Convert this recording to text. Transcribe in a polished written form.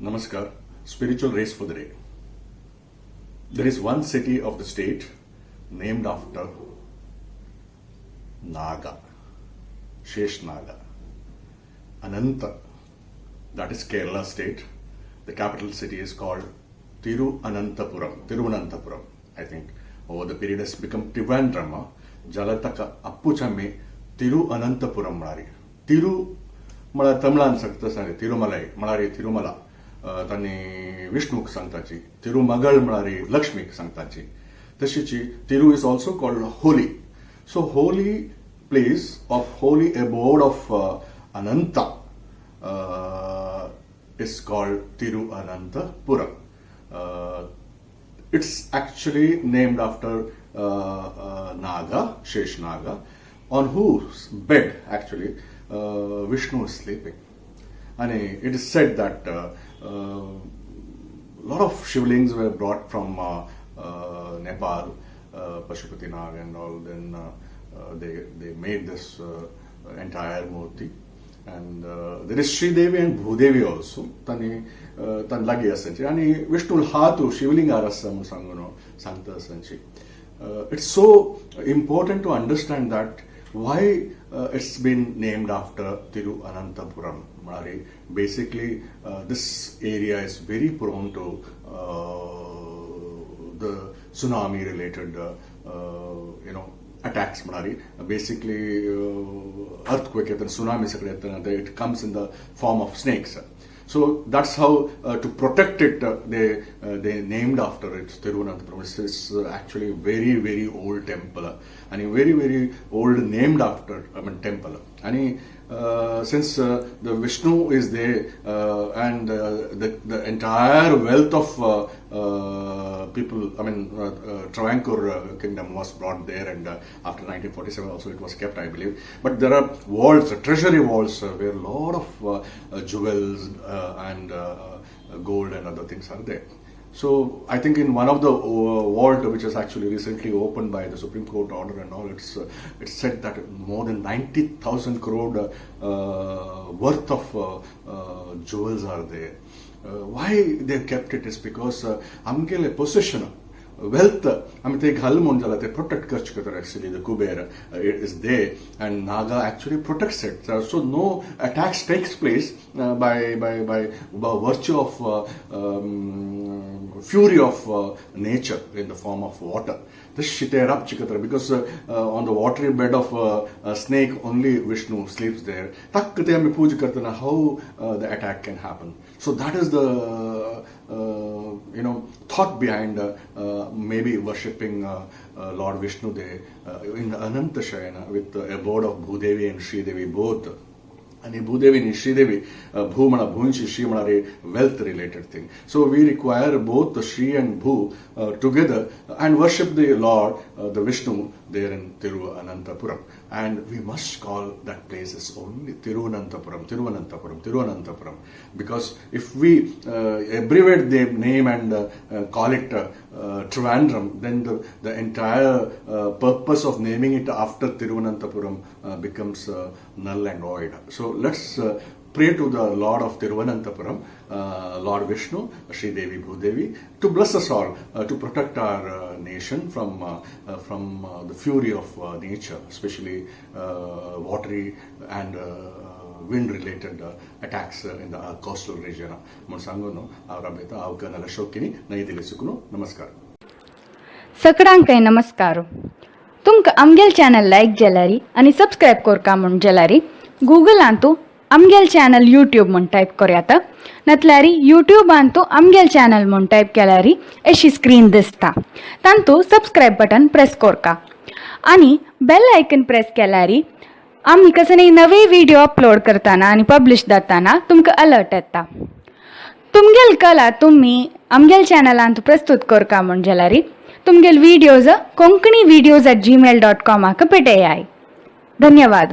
Namaskar. Spiritual race for the day. There is one city of the state named after Naga, Shesh Naga, Ananta. That is Kerala state. The capital city is called Tiruvananthapuram. I think over the period has become Trivandrum. Jalataka Appuchamme Tiruvananthapuram Malari. Tiru Mala Tamlan Saktasari, Tirumalai, Malari Tirumala. Tani Vishnu Sanktachi, Tiru Magal Malari Lakshmi Sanktachi. Tashichi, Tiru is also called holy. So holy place of holy abode of Ananta is called Tiruvananthapuram. It's actually named after Naga, Shesh Naga, on whose bed actually Vishnu is sleeping. And it is said that a lot of shivlings were brought from Nepal, Pashupati Nag and all. Then they made this entire murti. And there is Sri Devi and Bhudevi also. Tan lagi asanchi. And Vishnu hatu shivling arasam sanguno sankta asanchi. It's so important to understand that why it's been named after Tiruvananthapuram. Basically, this area is very prone to the tsunami-related, attacks. Basically, earthquake and tsunami, it comes in the form of snakes. So that's how to protect it. They named after it Tiruvananthapuram. It's actually a very, very old temple, and a very, very old named after temple. And since the Vishnu is there and the entire wealth of people, Travancore kingdom was brought there, and after 1947 also it was kept, I believe. But there are vaults, treasury vaults, where a lot of jewels and gold and other things are there. So I think in one of the vault, which is actually recently opened by the Supreme Court order and all, it's said that more than 90,000 crore worth of jewels are there. Why they kept it is because amgele possession, wealth, they protect actually the Kuber is there, and Naga actually protects it. So no attacks takes place by virtue of fury of nature in the form of water. This shiterap chikatra, because on the watery bed of a snake only Vishnu sleeps there. How the attack can happen. So that is the thought behind maybe worshipping Lord Vishnu there in Ananta Shayana with the abode of Bhudevi and Sri Devi both. And Bhudevi and Sri Devi, Bhumana, Bhunshi, Shrimana, wealth related thing. So we require both the Sri and Bhu together and worship the Lord, the Vishnu, there in Tiruvananthapuram. And we must call that place as only Tiruvananthapuram. Because if we abbreviate the name and call it Trivandrum, then the entire purpose of naming it after Tiruvananthapuram becomes null and void. So let's pray to the Lord of Tiruvananthapuram, Lord Vishnu, Sri Devi, Bhudevi, to bless us all, to protect our nation from the fury of nature, especially watery and wind-related attacks in the coastal region. सगळ्यांक नमस्कार. तुमकां आमगेल channel लायक जाल्यारी आनी subscribe करका म्हण जाल्यारी गुगलान तूं आमगेल channel YouTube म्हण type करयात, नातल्यारी यूट्यूबान तूं आमगेल channel म्हण type केल्यारी अशी स्क्रीन दिसता. तांतूं सबस्क्रायब बटन प्रेस करका आनी बेल आयकन प्रेस केल्यारी आमी कसले नवे व्हिडिओ अपलोड करतना आनी पब्लिश जातना तुमकां अलर्ट येता. तुमगेल कला तुम्ही आमगेल चॅनलांत प्रस्तुत करका म्हण जाल्यारी तुमगेल व्हिडिओज konkanivideos@gmail.com पेटयाय. धन्यवाद.